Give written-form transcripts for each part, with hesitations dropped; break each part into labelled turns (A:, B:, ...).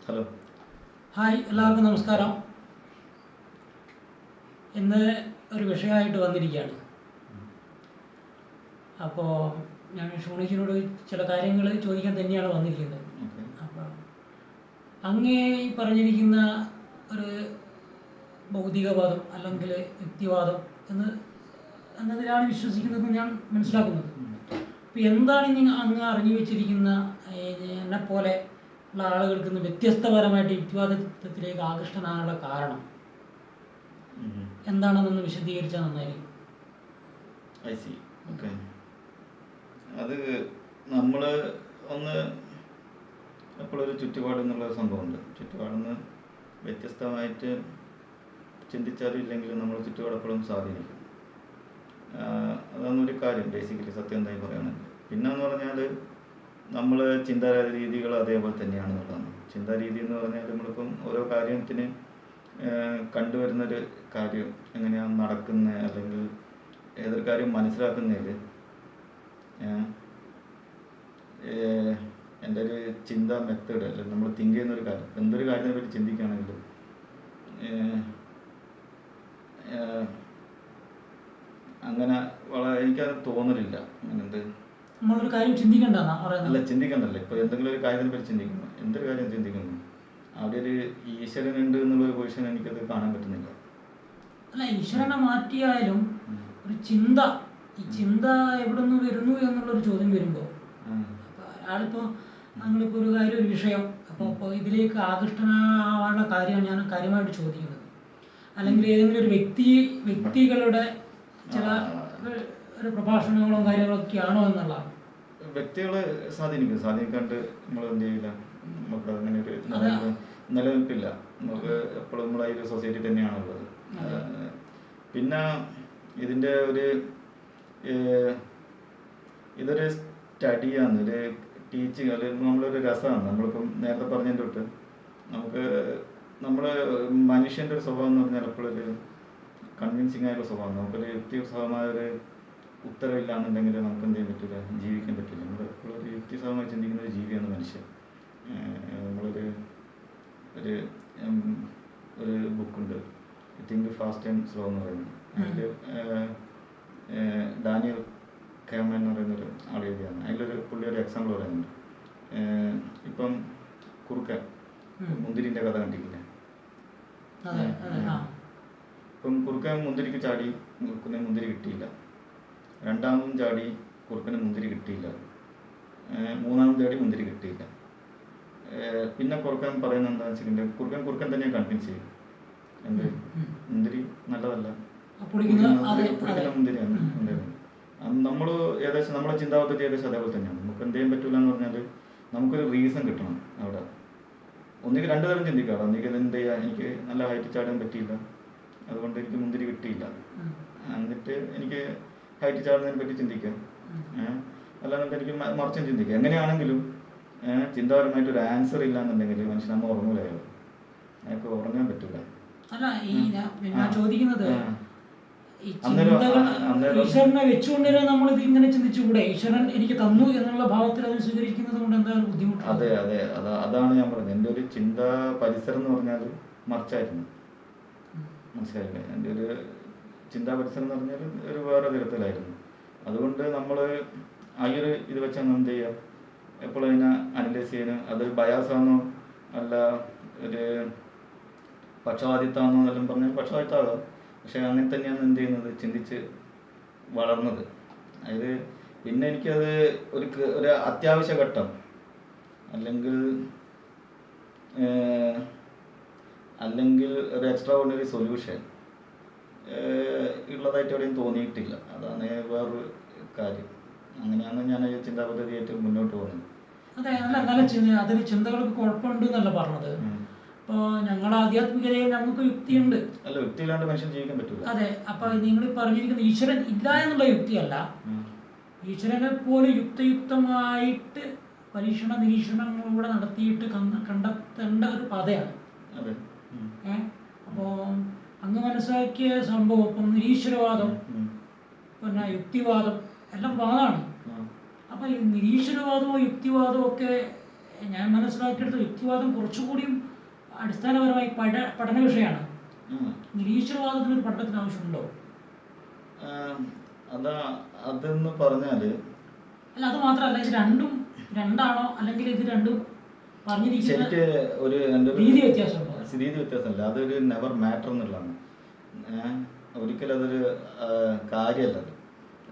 A: Hello.
B: Hi, എല്ലാവർക്കും നമസ്കാരം. ഇന്ന് ഒരു വിഷയമായിട്ട് വന്നിരിക്കുകയാണ്. അപ്പോൾ ഞാൻ ഷോണിജിനോട് ചില കാര്യങ്ങൾ ചോദിക്കാൻ തന്നെയാണ് വന്നിരിക്കുന്നത്. അപ്പോൾ അങ്ങേ പറഞ്ഞിരിക്കുന്ന ഒരു ഭൗതികവാദം അല്ലെങ്കിൽ യുക്തിവാദം എന്നതിലാണ് വിശ്വസിക്കുന്നതെന്ന് ഞാൻ മനസ്സിലാക്കുന്നത്. അപ്പോൾ എന്താണ് അങ്ങ് അറിഞ്ഞു വെച്ചിരിക്കുന്ന എന്നെപ്പോലെ ഉള്ള ആളുകൾക്ക് ഇന്ന് വ്യത്യസ്തപരമായിട്ട് യുക്തിവാദത്തിലേക്ക് ആകൃഷ്ടനാകാനുള്ള കാരണം എന്താണെന്നൊന്ന് വിശദീകരിച്ചാൽ നന്നായിരിക്കും.
A: അത് നമ്മൾ ഒന്ന് എപ്പോഴൊരു ചുറ്റുപാട് എന്നുള്ള സംഭവമുണ്ട്. ചുറ്റുപാടെന്ന് വ്യത്യസ്തമായിട്ട് ചിന്തിച്ചാലും ഇല്ലെങ്കിലും നമ്മൾ ചുറ്റുപാട് എപ്പോഴും സ്വാധീനിക്കും. അതാണ് ഒരു കാര്യം, ബേസിക്കലി സത്യം എന്തായി പറയുകയാണെങ്കിൽ. പിന്നെന്ന് പറഞ്ഞാൽ നമ്മൾ ചിന്താ രീതികൾ അതേപോലെ തന്നെയാണെന്നുള്ളതാണ്. ചിന്താ രീതി എന്ന് പറഞ്ഞാൽ നമ്മളിപ്പം ഓരോ കാര്യത്തിന് കണ്ടുവരുന്നൊരു കാര്യം എങ്ങനെയാണ് നടക്കുന്നത്, അല്ലെങ്കിൽ ഏതൊരു കാര്യം മനസ്സിലാക്കുന്നതിൽ എൻ്റെ ഒരു ചിന്താ മെത്തേഡ്, അല്ലെങ്കിൽ നമ്മൾ തിങ്ക് ചെയ്യുന്ന ഒരു കാര്യം, എന്തൊരു കാര്യത്തിനെ പറ്റി ചിന്തിക്കുകയാണെങ്കിൽ അങ്ങനെ എനിക്കത് തോന്നലില്ല. അങ്ങനെ
B: നമ്മളൊരു കാര്യം ചിന്തിക്കണ്ടല്ല,
A: ചിന്തിക്കണ്ടല്ലേ. ഇപ്പോൾ എന്തെങ്കിലും ഒരു കാര്യത്തിനെ പറ്റി ചിന്തിക്കുന്നു, എന്തൊരു കാര്യം ചിന്തിക്കുന്നു, അവിടെ ഒരു ഈശ്വരനുണ്ട് എന്നുള്ളൊരു പൊസിഷൻ എനിക്കത് കാണാൻ പറ്റുന്നില്ല.
B: അല്ല, ഈശ്വരനെ മാറ്റിയാലും ഒരു ചിന്ത, ഈ ചിന്ത എവിടെ നിന്ന് വരുന്നു എന്നുള്ളൊരു ചോദ്യം വരുമ്പോൾ അയാളിപ്പോൾ ഞങ്ങളിപ്പോൾ ഒരു കാര്യം, ഒരു വിഷയം, അപ്പോൾ ഇതിലേക്ക് ആകൃഷ്ടനാവാനുള്ള കാര്യമാണ് ഞാൻ കാര്യമായിട്ട് ചോദിക്കുന്നത്. അല്ലെങ്കിൽ ഏതെങ്കിലും ഒരു വ്യക്തികളുടെ ചില ഒരു പ്രഭാഷണങ്ങളോ കാര്യങ്ങളൊക്കെയാണോ എന്നുള്ളതാണ്.
A: വ്യക്തികളെ സ്വാധീനിക്കാണ്ട് നമ്മൾ എന്ത് ചെയ്യില്ല, നമുക്ക് അങ്ങനെ ഒരു നിലനിൽപ്പില്ല. നമുക്ക് എപ്പോഴും നമ്മളെ ഒരു സൊസൈറ്റി തന്നെയാണുള്ളത്. പിന്നെ ഇതിൻ്റെ ഇതൊരു സ്റ്റഡിയാണ്, ഒരു ടീച്ചിങ്, അല്ലെങ്കിൽ നമ്മളൊരു രസമാണ്. നമ്മളിപ്പം നേരത്തെ പറഞ്ഞതിൻ്റെ തൊട്ട് മനുഷ്യൻ്റെ ഒരു സ്വഭാവം എന്ന് പറഞ്ഞാൽ എപ്പോഴൊരു കൺവിൻസിങ് ആയിട്ടുള്ള സ്വഭാവം. നമുക്കൊരു യുക്തിസഹമായൊരു ഉത്തരവില്ലാന്നുണ്ടെങ്കിൽ നമുക്ക് എന്ത് ചെയ്യാൻ പറ്റില്ല, ജീവിക്കാൻ പറ്റില്ല. നമ്മൾ എപ്പോഴും ഒരു യുക്തിസഹമായി ചിന്തിക്കുന്ന ഒരു ജീവിയാണ് മനുഷ്യൻ. നമ്മളൊരു ഒരു ബുക്കുണ്ട്, തിങ്ക് ഫാസ്റ്റ് ആൻഡ് സ്ലോ എന്ന് പറയുന്നത്. അതിൽ ഡാനിയൽ കേമൻ എന്ന് പറയുന്നൊരു ആൾ എഴുതിയാണ്. അതിലൊരു പുള്ളിയൊരു എക്സാമ്പിൾ പറയുന്നുണ്ട്. ഇപ്പം കുറുക്കൻ മുന്തിരിൻ്റെ കഥ കണ്ടിട്ടില്ലേ? ഇപ്പം കുറുക്കൻ മുന്തിരിക്ക് ചാടി, കുറുക്കന് മുന്തിരി കിട്ടിയില്ല. രണ്ടാമതും ചാടി, കുറുക്കന് മുന്തിരി കിട്ടിയില്ല. മൂന്നാമതും ചാടി, മുന്തിരി കിട്ടിയില്ല. പിന്നെ കുറുക്കൻ പറയുന്നത് എന്താണെന്ന് വെച്ചിട്ടുണ്ടെങ്കിൽ, കുറുക്കൻ തന്നെ കൺവിൻസ് ചെയ്യും, എന്ത് മുന്തിരി നല്ലതല്ല, പൊടിക്കുന്ന മുന്തിരിയാണ്. നമ്മൾ ഏകദേശം നമ്മളെ ചിന്താപദ്ധതി ഏകദേശം അതേപോലെ തന്നെയാണ്. നമുക്ക് എന്ത് ചെയ്യാൻ പറ്റില്ല എന്ന് പറഞ്ഞാൽ നമുക്കൊരു റീസൺ കിട്ടണം അവിടെ. ഒന്നുകിൽ രണ്ടു തരം ചിന്തിക്കാം. ഒന്നുകിൽ എന്ത് ചെയ്യുക, എനിക്ക് നല്ല ഹൈറ്റ് ചാടാൻ പറ്റിയില്ല, അതുകൊണ്ട് എനിക്ക് മുന്തിരി കിട്ടിയില്ല, എന്നിട്ട് എനിക്ക് ഹൈറ്റ് ചാടുന്നതിനെ പറ്റി ചിന്തിക്കാം. അല്ലാതെ എനിക്ക് മറിച്ചും ചിന്തിക്കാം. എങ്ങനെയാണെങ്കിലും ചിന്താപരമായിട്ട് ഒരു ആൻസർ ഇല്ല എന്നുണ്ടെങ്കിൽ മനുഷ്യൻ നമ്മൾ ഉറങ്ങൂലായോ? അയാൾക്ക് ഉറങ്ങാൻ പറ്റില്ല.
B: അല്ല, ഞാൻ ചോദിക്കുന്നത് ഈശ്വരനെ വെച്ചുകൊണ്ടിരുന്ന നമ്മളിത് ഇങ്ങനെ ചിന്തിച്ചുകൂടെ? ഈശ്വരൻ എനിക്ക് തന്നു എന്നുള്ള ഭാവത്തിൽ അത് സ്വീകരിക്കുന്നത് കൊണ്ട് എന്താണ് ബുദ്ധിമുട്ട്?
A: അതെ, അതാണ് ഞാൻ പറഞ്ഞത്. എൻ്റെ ഒരു ചിന്താ പരിസരം എന്ന് പറഞ്ഞാൽ മറിച്ചായിരുന്നു. മനസ്സിലായില്ലേ? എൻ്റെ ഒരു ചിന്താ പരിസരം എന്ന് പറഞ്ഞാൽ ഒരു വേറെ തരത്തിലായിരുന്നു. അതുകൊണ്ട് നമ്മൾ ആ ഒരു ഇത് വെച്ചാൽ എന്ത് ചെയ്യുക, എപ്പോഴും അതിനെ അനലൈസ് ചെയ്യാനും, അതൊരു ബയാസാണോ അല്ല ഒരു പക്ഷപാതിത്വമാണോ എന്നെല്ലാം പറഞ്ഞാൽ പക്ഷപാതിത്വമാകാം. പക്ഷെ അങ്ങനെ തന്നെയാണ് എന്ത് ചെയ്യുന്നത്, ചിന്തിച്ച് വളർന്നത്. അതായത് പിന്നെ എനിക്കത് ഒരു അത്യാവശ്യ ഘട്ടം അല്ലെങ്കിൽ ഒരു എക്സ്ട്രാ ഓർഡിനറി സൊല്യൂഷൻ ഉള്ളതായിട്ട് എവിടെയും തോന്നിയിട്ടില്ല. അതാണ് വേറൊരു കാര്യം. അങ്ങനെയാണ് ഞാൻ ചിന്താ പദ്ധതിയായിട്ട് മുന്നോട്ട് പോകുന്നത്.
B: അതെ, അതിൽ ചിന്തകൾക്ക് കുഴപ്പമുണ്ട് എന്നല്ല പറഞ്ഞത്. ഇപ്പോൾ ഞങ്ങളുടെ ആധ്യാത്മികതയിൽ നമുക്ക് യുക്തിയുണ്ട്.
A: അല്ല, യുക്തിയില്ലാണ്ട് മനുഷ്യൻ ജീവിക്കാൻ പറ്റില്ല.
B: അതെ, അപ്പൊ നിങ്ങൾ പറഞ്ഞിരിക്കുന്ന ഈശ്വരൻ ഇല്ല എന്നുള്ള യുക്തിയല്ല. ഈശ്വരനെ പോലെ യുക്തയുക്തമായിട്ട് പരീക്ഷണ നിരീക്ഷണങ്ങളിലൂടെ നടത്തിയിട്ട് കണ്ടെത്തേണ്ട ഒരു പാതയാണ്. അപ്പോൾ അങ്ങ് മനസ്സിലാക്കിയ സംഭവം, ഇപ്പം നിരീശ്വരവാദം, പിന്നെ യുക്തിവാദം എല്ലാം വാദമാണ്. അപ്പോൾ ഈ നിരീശ്വരവാദമോ യുക്തിവാദമോ ഒക്കെ ഞാൻ മനസ്സിലാക്കിയെടുത്ത യുക്തിവാദം കുറച്ചുകൂടിയും അടിസ്ഥാനപരമായി പഠന വിഷയമാണ്. നിരീശ്വരവാദത്തിന് ഒരു പഠനത്തിന് ആവശ്യമുണ്ടോ?
A: അതെന്ന് പറഞ്ഞാല്
B: അല്ല, അത് മാത്രമല്ല, ഇത് രണ്ടാണോ അല്ലെങ്കിൽ ഇത് രണ്ടും
A: ശരിക്ക് ഒരു
B: രീതി വ്യത്യാസമുണ്ടോ?
A: രീതി വ്യത്യാസമല്ല, അതൊരു നെവർ മാറ്റർ എന്നുള്ളതാണ്. ഒരിക്കലും അതൊരു കാര്യമല്ല. അത്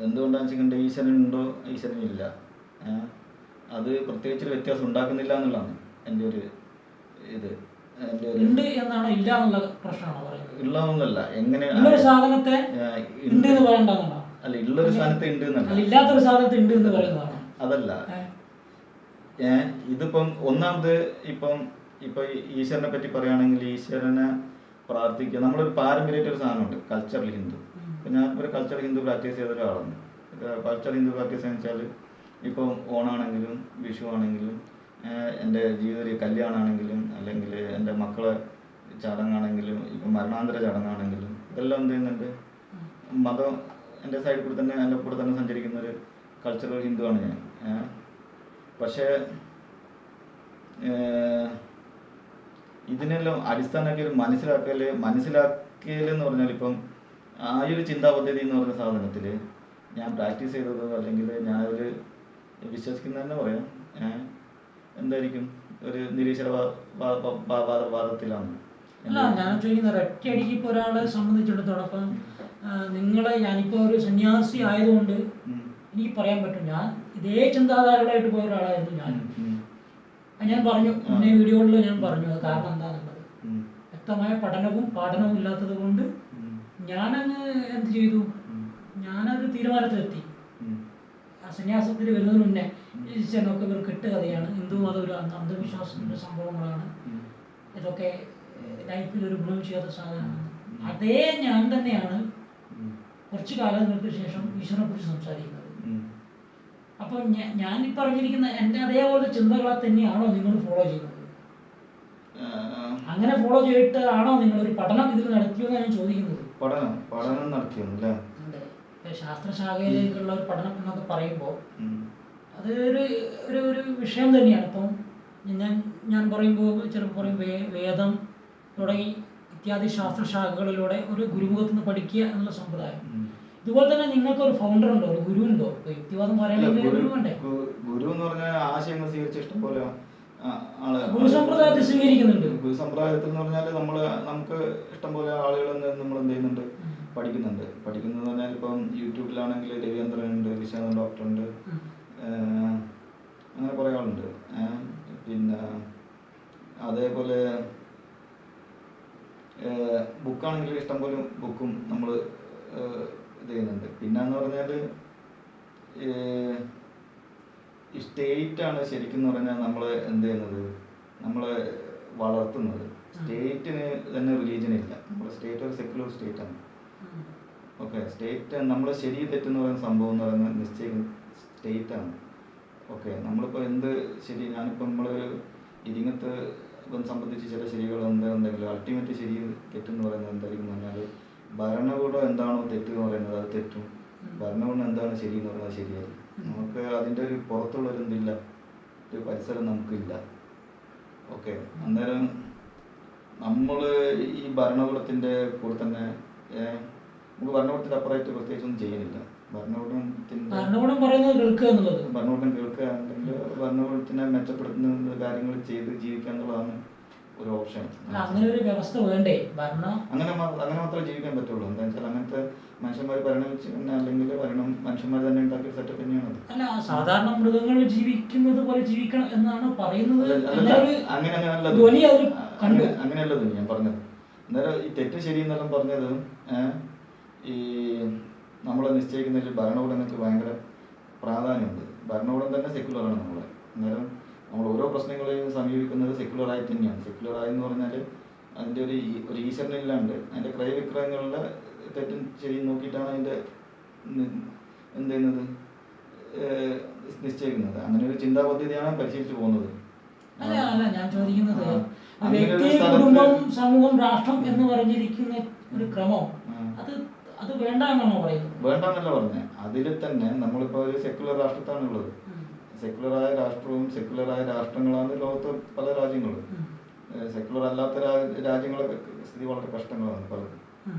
A: എന്തുകൊണ്ടാണെന്ന് വെച്ചിട്ടുണ്ടെങ്കിൽ ഈശ്വരനുണ്ടോ ഈശ്വരനില്ല, അത് പ്രത്യേകിച്ചൊരു വ്യത്യാസം ഉണ്ടാക്കുന്നില്ല എന്നുള്ളതാണ് എൻ്റെ ഒരു ഇത്.
B: ഉണ്ട് എന്നാണോ ഇല്ല എന്നുള്ള പ്രശ്നമാണോ പറയുന്നത്?
A: ഉള്ളതൊന്നല്ല, എങ്ങനെ
B: ഉള്ളൊരു സാധനത്തെ ഉണ്ട് എന്ന് പറയണ്ടെന്നാണോ?
A: അല്ല, ഉള്ളൊരു സ്ഥാനത്ത് ഉണ്ട് എന്നല്ല,
B: ഇല്ലാത്തൊരു സാധനത്ത് ഉണ്ട് എന്ന് പറയുന്നതാണോ?
A: അതല്ല. ഇതിപ്പം ഒന്നാമത് ഇപ്പൊ ഈശ്വരനെ പറ്റി പറയുകയാണെങ്കിൽ ഈശ്വരനെ പ്രാർത്ഥിക്കുക, നമ്മളൊരു പാരമ്പര്യമായിട്ട് ഒരു സാധനമുണ്ട്, കൾച്ചറൽ ഹിന്ദു. ഇപ്പം ഞാൻ ഒരു കൾച്ചറൽ ഹിന്ദു പ്രാക്ടീസ് ചെയ്ത ഒരാളാണ്. കൾച്ചറൽ ഹിന്ദു പ്രാക്ടീസ് എന്ന് വെച്ചാൽ ഇപ്പം ഓണാണെങ്കിലും വിഷു ആണെങ്കിലും എൻ്റെ ജീവിതത്തിൽ കല്യാണമാണെങ്കിലും അല്ലെങ്കിൽ എൻ്റെ മക്കളെ ചടങ്ങാണെങ്കിലും ഇപ്പം മരണാന്തര ചടങ്ങാണെങ്കിലും ഇതെല്ലാം എന്ത് ചെയ്യുന്നുണ്ട്, മതം എൻ്റെ സൈഡിൽ കൂടെ തന്നെ എൻ്റെ കൂടെ തന്നെ സഞ്ചരിക്കുന്ന ഒരു കൾച്ചറൽ ഹിന്ദുവാണ് ഞാൻ. പക്ഷേ ഇതിനെല്ലാം അടിസ്ഥാനമാക്കി ഒരു മനസ്സിലാക്കൽ എന്ന് പറഞ്ഞാൽ ഇപ്പം ആ ഒരു ചിന്താ പദ്ധതി എന്ന് പറഞ്ഞ സാധനത്തിൽ ഞാൻ പ്രാക്ടീസ് ചെയ്തതോ അല്ലെങ്കിൽ ഞാനൊരു വിശ്വസിക്കുന്ന തന്നെ പറയാം, എന്തായിരിക്കും ഒരു നിരീശ്വരവാദത്തിലാണ്.
B: അല്ല, ഞാൻ ചോദിക്കുന്നത് ഒറ്റയടിക്ക് ഇപ്പോൾ ഒരാളെ സംബന്ധിച്ചിടത്തോളം ഇപ്പം ഞാനിപ്പോൾ ഒരു സന്യാസി ആയതുകൊണ്ട് എനിക്ക് പറയാൻ പറ്റും, ഞാൻ ഇതേ ചിന്താധാരകളായിട്ട് പോയ ഒരാളായിരുന്നു ഞാൻ പറഞ്ഞു, മുന്നേ വീഡിയോകളിൽ ഞാൻ പറഞ്ഞു അത് കാരണം എന്താണെന്നുള്ളത്. വ്യക്തമായ പഠനവും ഇല്ലാത്തത് കൊണ്ട് ഞാനങ്ങ് എന്ത് ചെയ്തു, ഞാനൊരു തീരുമാനത്തിലെത്തി. സന്യാസത്തിൽ വരുന്നതിന് മുന്നേ ഈശ്വരനൊക്കെ ഒരു കെട്ടുകഥയാണ്, ഹിന്ദു മതം ഒരു അന്ധവിശ്വാസത്തിന്റെ സംഭവങ്ങളാണ്, ഇതൊക്കെ ലൈഫിൽ ഒരു ഗുണം ചെയ്യാത്ത സാധനമാണ്. അതേ ഞാൻ തന്നെയാണ് കുറച്ചു കാലങ്ങൾക്ക് ശേഷം ഈശ്വരനെ കുറിച്ച് സംസാരിക്കുന്നത്. അപ്പോൾ ഞാൻ ഈ പറഞ്ഞിരിക്കുന്ന എൻ്റെ അതേപോലത്തെ ചിന്തകളെ തന്നെയാണോ നിങ്ങൾ ഫോളോ ചെയ്യുന്നത്? അങ്ങനെ ഫോളോ ചെയ്തിട്ടാണോ നിങ്ങൾ ഒരു പഠനം ഇതിൽ നടത്തിയെന്ന് ഞാൻ ചോദിക്കുന്നത്?
A: പഠനം നടത്തിയെന്നല്ലേ?
B: ശാസ്ത്രശാഖയിലേക്കുള്ള ഒരു പഠനം എന്നൊക്കെ പറയുമ്പോൾ അത് ഒരു വിഷയം തന്നെയാണ്. ഇപ്പം ഞാൻ പറയുമ്പോൾ ചിലപ്പോൾ പറയും വേദം തുടങ്ങി ഇത്യാദി ശാസ്ത്രശാഖകളിലൂടെ ഒരു ഗുരുമുഖത്ത് നിന്ന് പഠിക്കുക എന്നുള്ള സമ്പ്രദായം. ഇതുപോലെ തന്നെ നിങ്ങൾക്ക് ഒരു ഫൗണ്ടർ ഉണ്ടോ, ഒരു ഗുരു ഉണ്ടോ? യുക്തിവാദം പറയുന്നത് ഗുരു വേണ്ടേ?
A: ഗുരു എന്ന് പറഞ്ഞാൽ ആശയങ്ങൾ സ്വീകരിച്ച ഇഷ്ടം പോലെ
B: ഗുരു സമ്പ്രദായത്തെ സ്വീകരിക്കുന്നുണ്ട്.
A: ഗുരു സമ്പ്രദായത്തിൽ എന്ന് പറഞ്ഞാൽ നമുക്ക് ഇഷ്ടം പോലെ ആളുകൾ നമ്മൾ എന്ത് ചെയ്യുന്നുണ്ട്, പഠിക്കുന്നത് പറഞ്ഞാൽ ഇപ്പം യൂട്യൂബിലാണെങ്കിൽ രവീന്ദ്രൻ ഉണ്ട്, വിശ്വനാഥൻ ഡോക്ടർ ഉണ്ട്, അങ്ങനെ കുറേ ആളുണ്ട്. പിന്നെ അതേപോലെ ബുക്കാണെങ്കിൽ ഇഷ്ടംപോലെ ബുക്കും നമ്മൾ ഇത് ചെയ്യുന്നുണ്ട്. പിന്നെന്ന് പറഞ്ഞാൽ ഈ സ്റ്റേറ്റാണ് ശരിക്കും എന്ന് പറഞ്ഞാൽ നമ്മൾ എന്ത് ചെയ്യുന്നത്, നമ്മളെ വളർത്തുന്നത്. സ്റ്റേറ്റിന് തന്നെ റിലീജിയൻ ഇല്ല, നമ്മുടെ സ്റ്റേറ്റ് ഒരു സെക്യുലർ സ്റ്റേറ്റാണ്. ഓക്കെ, സ്റ്റേറ്റ് നമ്മൾ ശരി തെറ്റെന്ന് പറയുന്ന സംഭവം എന്ന് പറയുന്നത് നിശ്ചയിക്കുന്ന സ്റ്റേറ്റാണ്. ഓക്കെ, നമ്മളിപ്പോൾ എന്ത് ശരി, ഞാനിപ്പോൾ നമ്മൾ ഇതിങ്ങനത്തെ സംബന്ധിച്ച് ചില ശരികൾ എന്തെങ്കിലും അൾട്ടിമേറ്റ് ശരി തെറ്റെന്ന് പറയുന്നത് എന്തായിരിക്കും പറഞ്ഞാൽ ഭരണകൂടം എന്താണോ തെറ്റ് എന്ന് പറയുന്നത് അത് തെറ്റും, ഭരണകൂടം എന്താണ് ശരി എന്ന് പറയുന്നത് ശരിയായിരിക്കും. നമുക്ക് അതിൻ്റെ ഒരു പുറത്തുള്ളൊരു എന്തില്ല, ഒരു പരിസരം നമുക്കില്ല. ഓക്കെ, അന്നേരം നമ്മൾ ഈ ഭരണകൂടത്തിൻ്റെ കൂടെ തന്നെ നമുക്ക് ഭരണകൂടത്തിൻ്റെ അപ്പുറമായിട്ട് പ്രത്യേകിച്ചൊന്നും ചെയ്യുന്നില്ല. ഭരണകൂടം കേൾക്കുക അല്ലെങ്കിൽ ഭരണകൂടത്തിനെ മെച്ചപ്പെടുത്തുന്ന കാര്യങ്ങൾ ചെയ്ത് ജീവിക്കുക എന്നുള്ളതാണ് ഒരു ഓപ്ഷൻ.
B: അങ്ങനെ ഒരു വ്യവസ്ഥ വേണ്ടേ?
A: അങ്ങനെ മാത്രമേ ജീവിക്കാൻ പറ്റുള്ളൂ. എന്താ വെച്ചാൽ അങ്ങനത്തെ മനുഷ്യന്മാർ പരിണമിച്ച് അല്ലെങ്കിൽ മനുഷ്യന്മാർ തന്നെ ഉണ്ടാക്കിയ സെറ്റപ്പ് തന്നെയാണ് അത്.
B: അല്ല, സാധാരണ മൃഗങ്ങൾ ജീവിക്കുന്നത് പോലെ ജീവിക്കണം എന്നാണ് പറയുന്നത്.
A: അങ്ങനെയല്ലത് ഞാൻ പറഞ്ഞത്. അന്നേരം ഈ തെറ്റ് ശരി എന്നെല്ലാം പറഞ്ഞത് ഈ നമ്മളെ നിശ്ചയിക്കുന്നതിൽ ഭരണകൂടങ്ങൾക്ക് ഭയങ്കര പ്രാധാന്യമുണ്ട്. ഭരണകൂടം തന്നെ സെക്യുലറാണ് നമ്മളെ. അന്നേരം നമ്മൾ ഓരോ പ്രശ്നങ്ങളെയും സമീപിക്കുന്നത് സെക്യുലറായി തന്നെയാണ്. സെക്യുലറായി എന്ന് പറഞ്ഞാൽ അതിൻ്റെ ഒരു ഈശ്വരനില്ലാണ്ട് അതിൻ്റെ ക്രയവിക്രയങ്ങളുടെ തെറ്റും ശരിയും നോക്കിയിട്ടാണ് അതിൻ്റെ എന്ത് ചെയ്യുന്നത്, നിശ്ചയിക്കുന്നത്. അങ്ങനെ ഒരു ചിന്താ പദ്ധതിയാണ് പരിശീലിച്ചു പോകുന്നത്.
B: അല്ല, ഞാൻ ചോദിക്കുന്നത് വ്യക്തി, കുടുംബം, സമൂഹം, രാഷ്ട്രം എന്ന് പറഞ്ഞിരിക്കുന്ന ഒരു ക്രമം അത് വേണ്ട എന്നാണോ പറയുന്നത്?
A: വേണ്ടെന്നല്ല പറഞ്ഞത്. അതിൽ തന്നെ നമ്മളിപ്പോൾ ഒരു സെക്യുലർ രാഷ്ട്രത്താണുള്ളത്. സെക്യുലറായ രാഷ്ട്രവും സെക്യുലറായ രാഷ്ട്രങ്ങളാണ് ലോകത്തെ പല രാജ്യങ്ങളും. സെക്യുലർ അല്ലാത്ത രാജ്യങ്ങളൊക്കെ സ്ഥിതി വളരെ കഷ്ടങ്ങളാണ് പലതും.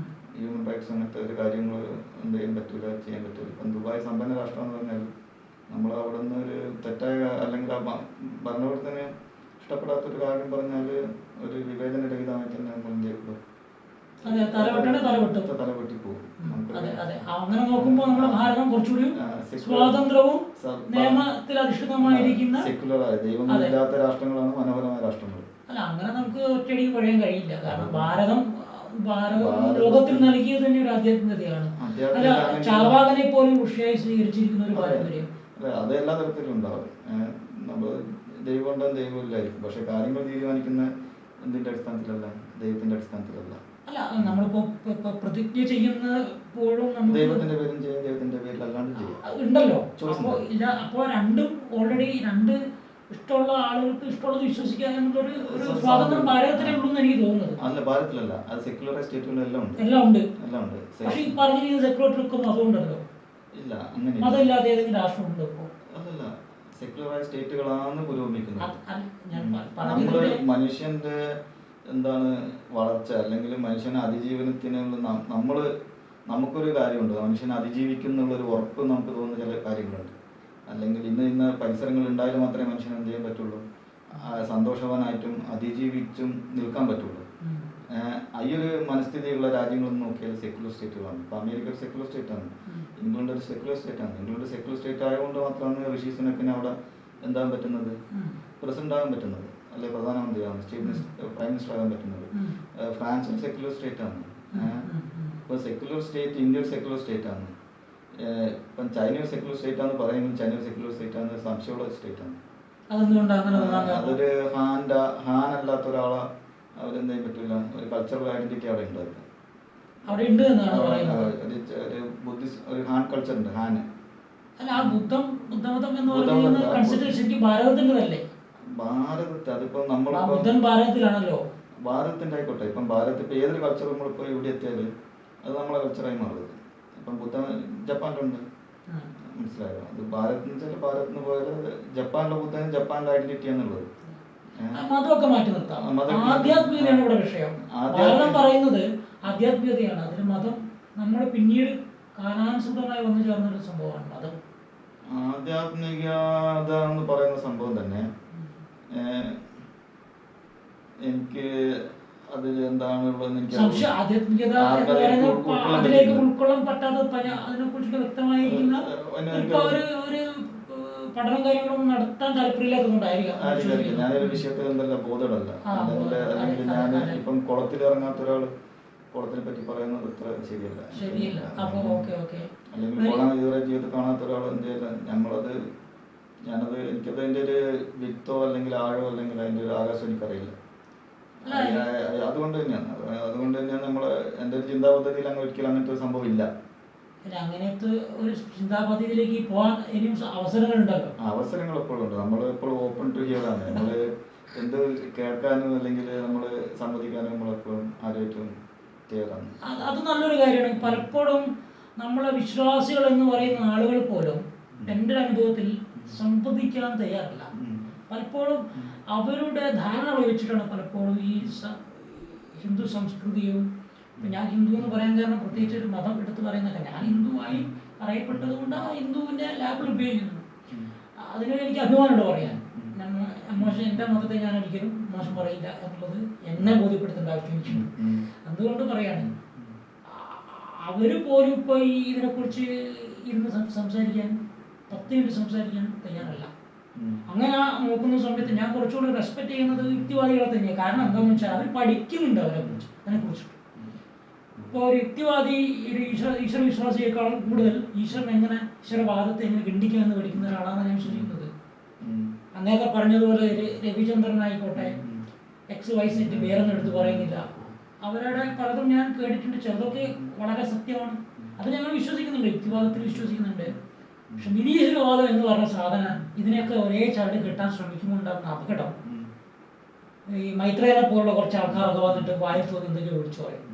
A: ഹ്യൂമൻ റൈറ്റ്സ് അങ്ങനത്തെ ഒരു കാര്യങ്ങൾ എന്ത് ചെയ്യാൻ പറ്റില്ല, ചെയ്യാൻ പറ്റില്ല. ഇപ്പം ദുബായ് സമ്പന്ന രാഷ്ട്രമെന്ന് പറഞ്ഞാൽ നമ്മൾ അവിടെ നിന്ന് ഒരു തെറ്റായ അല്ലെങ്കിൽ ആ ഭരണകൂടത്തിന് ഇഷ്ടപ്പെടാത്തൊരു കാര്യം പറഞ്ഞാൽ ഒരു വിവേചനരഹിതമായി തന്നെ നമ്മൾ എന്ത് ചെയ്യും, തലവെട്ടി പോകും.
B: അങ്ങനെ നോക്കുമ്പോൾ നമ്മുടെ ഭാരതം കുറച്ചുകൂടി സ്വാതന്ത്ര്യവും നിയമത്തിൽ അധിഷ്ഠിതമായിരിക്കുന്ന
A: സെക്യുലറായ ദൈവമില്ലാത്ത രാഷ്ട്രങ്ങളാണ് മനോഹരമായ രാഷ്ട്രങ്ങൾ.
B: അല്ല, അങ്ങനെ നമുക്ക് ഒറ്റയടി പറയാൻ കഴിയില്ല. കാരണം ഭാരതം ലോകത്തിൽ നൽകിയത് തന്നെ ഒരു ആധ്യാത്മികതയാണ്. അല്ല, ചാർവാകനെ പോലും ഋഷിയായി സ്വീകരിച്ചിരിക്കുന്ന ഒരു പാരമ്പര്യം.
A: അത് എല്ലാ തരത്തിലും ഉണ്ടാവും. നമ്മൾ ദൈവം ഉണ്ടെന്ന് ദൈവമില്ലായിരിക്കും, പക്ഷെ കാര്യങ്ങൾ തീരുമാനിക്കുന്ന എന്തിന്റെ അടിസ്ഥാനത്തിലല്ല, ദൈവത്തിന്റെ അടിസ്ഥാനത്തിലല്ല.
B: അല്ല, നമ്മളിപ്പോ പ്രതിജ്ഞ ചെയ്യുന്നപ്പോഴും
A: ദൈവത്തിന്റെ പേരും ചെയ്യും, ദൈവത്തിന്റെ പേരിൽ അല്ലാണ്ട് ചെയ്യും
B: ഉണ്ടല്ലോ. അപ്പോ രണ്ടും ഓൾറെഡി രണ്ട് ഇഷ്ടമുള്ള ആളുകൾക്ക് ഇഷ്ടമുള്ളത് വിശ്വസിക്കുക എന്നുള്ളൊരു സ്വാതന്ത്ര്യം ഭാരതത്തിലേ ഉള്ളൂ എന്ന് എനിക്ക് തോന്നുന്നത്.
A: അല്ല, ഭാരതത്തിലല്ല, അത് സെക്യുലർ സ്റ്റേറ്റുകളിലെല്ലാം ഉണ്ട്.
B: എല്ലാം ഉണ്ട്.
A: പക്ഷേ
B: ഈ പറഞ്ഞിരിക്കുന്ന സെക്യുലർ മതമുണ്ടല്ലോ.
A: ഇല്ല, അങ്ങനെ
B: മതമില്ലാത്ത ഏതെങ്കിലും രാഷ്ട്രമുണ്ടോ ഇപ്പോ?
A: അല്ലല്ല, സെക്യുലറായ സ്റ്റേറ്റുകളാണ് പുരോഗമിക്കുന്നത്.
B: നമ്മള്
A: മനുഷ്യന്റെ എന്താണ് വളർച്ച അല്ലെങ്കിൽ മനുഷ്യനെ അതിജീവനത്തിനുള്ള നമുക്കൊരു കാര്യമുണ്ട്, മനുഷ്യനെ അതിജീവിക്കുന്നുള്ളൊരു ഉറപ്പ് നമുക്ക് തോന്നുന്ന ചില കാര്യങ്ങളുണ്ട്. അല്ലെങ്കിൽ ഇന്ന പരിസരങ്ങൾ ഉണ്ടായാലും മാത്രമേ മനുഷ്യന് എന്ത് ചെയ്യാൻ പറ്റുള്ളൂ, സന്തോഷവാനായിട്ടും അതിജീവിച്ചും നിൽക്കാൻ പറ്റുള്ളൂ. ഈ ഒരു മനസ്ഥിതിയുള്ള രാജ്യങ്ങളൊന്നും നോക്കിയാൽ സെക്യുലർ സ്റ്റേറ്റുകളാണ്. ഇപ്പം അമേരിക്ക ഒരു സെക്യുലർ സ്റ്റേറ്റാണ്, ഇംഗ്ലണ്ട് ഒരു സെക്യുലർ സ്റ്റേറ്റാണ്. ഇംഗ്ലണ്ട് സെക്യുലർ സ്റ്റേറ്റ് ആയതുകൊണ്ട് മാത്രമാണ് ഋഷി സുനക്കിന് അവിടെ എന്താകാൻ പറ്റുന്നത്, പ്രസിഡന്റ് ആകാൻ പറ്റുന്നത്, അല്ലെ പ്രധാനമന്ത്രിയാണ്, പ്രൈം മിനിസ്റ്റർ ആകാൻ പറ്റുന്നത്. ഫ്രാൻസ് ഒരു സെക്യുലർ സ്റ്റേറ്റാണ്. ഇപ്പോൾ സെക്യുലർ സ്റ്റേറ്റ് ഇന്ത്യ ഒരു സെക്യുലർ സ്റ്റേറ്റാണ്. ഇപ്പം ചൈന ഒരു സെക്യുലർ സ്റ്റേറ്റാന്ന് പറയുമെങ്കിലും ചൈന ഒരു സെക്യുലർ സ്റ്റേറ്റാണ്, സംശയമുള്ള സ്റ്റേറ്റാണ്. അതൊരു ഹാൻ അല്ലാത്ത ഒരാളെ അവരെന്ത് ചെയ്യാൻ പറ്റില്ല, ഒരു കൾച്ചറൽ ഐഡന്റിറ്റി അവിടെ ഉണ്ടാവില്ല. ഒരു ബുദ്ധിസ്റ്റ് ഒരു ഹാൻ കൾച്ചർ ഉണ്ട്, ഹാന്. ഭാരതത്തെ അതിപ്പോ നമ്മളിപ്പോ ഭാരതത്തിന്റെ ആയിക്കോട്ടെ, ഇപ്പം ഭാരതത്തിൽ ഇപ്പൊ ഏതൊരു കൾച്ചർ നമ്മളിപ്പോ ഇവിടെ എത്തിയാല് അത് നമ്മളെ കൾച്ചറായി മാറുന്നത്. ഇപ്പം ബുദ്ധൻ ജപ്പാനിലുണ്ട്, മനസ്സിലായോ? അത് ഭാരതത്തിൽ വെച്ചാൽ ഭാരതത്തിന് പോയാല് ജപ്പാനിലെ ബുദ്ധനും ജപ്പാനിലെ ഐഡന്റിറ്റി ആണുള്ളത്.
B: മതമൊക്കെ മാറ്റി നിർത്താം. ആധ്യാത്മികതയാണ് ഇവിടെ വിഷയം. ഭാരതം പറയുന്നത് ആധ്യാത്മികതയാണ്. അതിന് മതം നമ്മൾ പിന്നീട് കാലാനുസൃതമായി വന്നു ചേർന്നൊരു സംഭവമാണ് മതം.
A: ആധ്യാത്മികത എന്ന് പറയുന്ന സംഭവം തന്നെ എനിക്ക് അതിൽ എന്താണുള്ളതെന്ന് എനിക്ക്
B: ആധ്യാത്മികത അതിലേക്ക് ഉൾക്കൊള്ളാൻ പറ്റാതെ അതിനെ കുറിച്ച് വ്യക്തമായിരിക്കുന്ന പഠനം കാര്യങ്ങളൊന്നും നടത്താൻ താല്പര്യമില്ലാത്തതുകൊണ്ടായിരിക്കും.
A: ഞാനൊരു വിഷയത്തിൽ എന്തല്ല ബോധമല്ല, അല്ലെങ്കിൽ ഞാൻ ഇപ്പം കുളത്തിൽ ഇറങ്ങാത്ത ഒരാള് കുളത്തിനെ പറ്റി പറയുന്നത് അത്ര ശരിയല്ല. അല്ലെങ്കിൽ കുളം ഇതുവരെ ജീവിതത്തിൽ കാണാത്ത ഒരാൾ എന്ത് ചെയ്യില്ല, ഞാനത് എനിക്കത് അതിൻ്റെ ഒരു വിത്തോ അല്ലെങ്കിൽ ആഴോ അല്ലെങ്കിൽ അതിൻ്റെ ഒരു ആകാശം എനിക്കറിയില്ല. അതുകൊണ്ട് തന്നെയാണ് നമ്മള് എൻ്റെ ഒരു ചിന്താ പദ്ധതിയിൽ അങ്ങനെ ഒരിക്കലും അങ്ങനത്തെ ഒരു സംഭവം ഇല്ല.
B: അങ്ങനത്തെ ഒരു ചിന്താപദ്ധതിയിലേക്ക് പോകാൻ ഇനിയും അവസരങ്ങളുണ്ടല്ലോ.
A: അവസരങ്ങൾ എപ്പോഴും ഉണ്ട്. നമ്മൾ എപ്പോഴും ഓപ്പൺ ടു ഹിയർ ആണ്. നമ്മള് എന്ത് കേൾക്കാനും അല്ലെങ്കിൽ നമ്മള് സമ്മതിക്കാനും നമ്മളെപ്പോഴും ആരോഗ്യം തയ്യാറാണ്.
B: അത് നല്ലൊരു കാര്യമാണ്. പലപ്പോഴും നമ്മളെ വിശ്വാസികൾ എന്ന് പറയുന്ന ആളുകൾ പോലും എൻ്റെ അനുഭവത്തിൽ സംവദിക്കാൻ തയ്യാറല്ല. പലപ്പോഴും അവരുടെ ധാരണകൾ വെച്ചിട്ടാണ് പലപ്പോഴും ഈ ഹിന്ദു സംസ്കൃതിയും, ഞാൻ ഹിന്ദു എന്ന് പറയാൻ കാരണം പ്രത്യേകിച്ച് ഒരു മതം എടുത്ത് പറയുന്നില്ല, ഞാൻ ഹിന്ദുവായി പറയപ്പെട്ടത് കൊണ്ട് ആ ഹിന്ദുവിൻ്റെ ലാബിൽ ഉപയോഗിക്കുന്നു. അതിനൊരു എനിക്ക് അഭിമാനമുണ്ട് പറയാൻ. മോശം എൻ്റെ മതത്തെ ഞാൻ ഒരിക്കലും മോശം പറയില്ല എന്നുള്ളത് എന്നെ ബോധ്യപ്പെടുത്തേണ്ട ആവശ്യം. അതുകൊണ്ട് പറയാണ്, അവർ പോലും ഇപ്പോൾ ഈ ഇതിനെക്കുറിച്ച് ഇരുന്ന് സംസാരിക്കാൻ 10 മിനിറ്റ് സംസാരിക്കാൻ തയ്യാറല്ല. അങ്ങനെ നോക്കുന്ന സമയത്ത് ഞാൻ കുറച്ചുകൂടി റെസ്പെക്ട് ചെയ്യുന്നത് യുക്തിവാദികളെ തന്നെയാണ്. കാരണം എന്താണെന്ന് വെച്ചാൽ അവർ പഠിക്കുന്നുണ്ട് അതിനെക്കുറിച്ചിട്ട്. ഇപ്പോൾ ഒരു യുക്തിവാദി ഒരു ഈശ്വര വിശ്വാസിയേക്കാളും കൂടുതൽ ഈശ്വരവാദത്തെ എങ്ങനെ ഖണ്ഡിക്കാമെന്ന് പഠിക്കുന്ന ഒരാളാണ് ഞാൻ വിശ്വസിക്കുന്നത്. അങ്ങേക്കെ പറഞ്ഞതുപോലെ രവിചന്ദ്രനായിക്കോട്ടെ, XYZ വേറൊന്നും എടുത്ത് പറയുന്നില്ല. അവരുടെ പലതും ഞാൻ കേട്ടിട്ടുണ്ട്, ചിലതൊക്കെ വളരെ സത്യമാണ്. അത് ഞങ്ങൾ വിശ്വസിക്കുന്നുണ്ട്, യുക്തിവാദത്തിൽ വിശ്വസിക്കുന്നുണ്ട്. പക്ഷെ നിരീശ്വരവാദം എന്ന് പറഞ്ഞ സാധനം ഇതിനെയൊക്കെ ഒരേ ചാട് കെട്ടാൻ ശ്രമിക്കുന്നുണ്ടാകുന്ന അപകടം, ഈ മൈത്രേനെ പോലുള്ള കുറച്ച് ആൾക്കാരൊക്കെ വന്നിട്ട് വായിച്ചു എന്തെങ്കിലും വിളിച്ചു പറയും.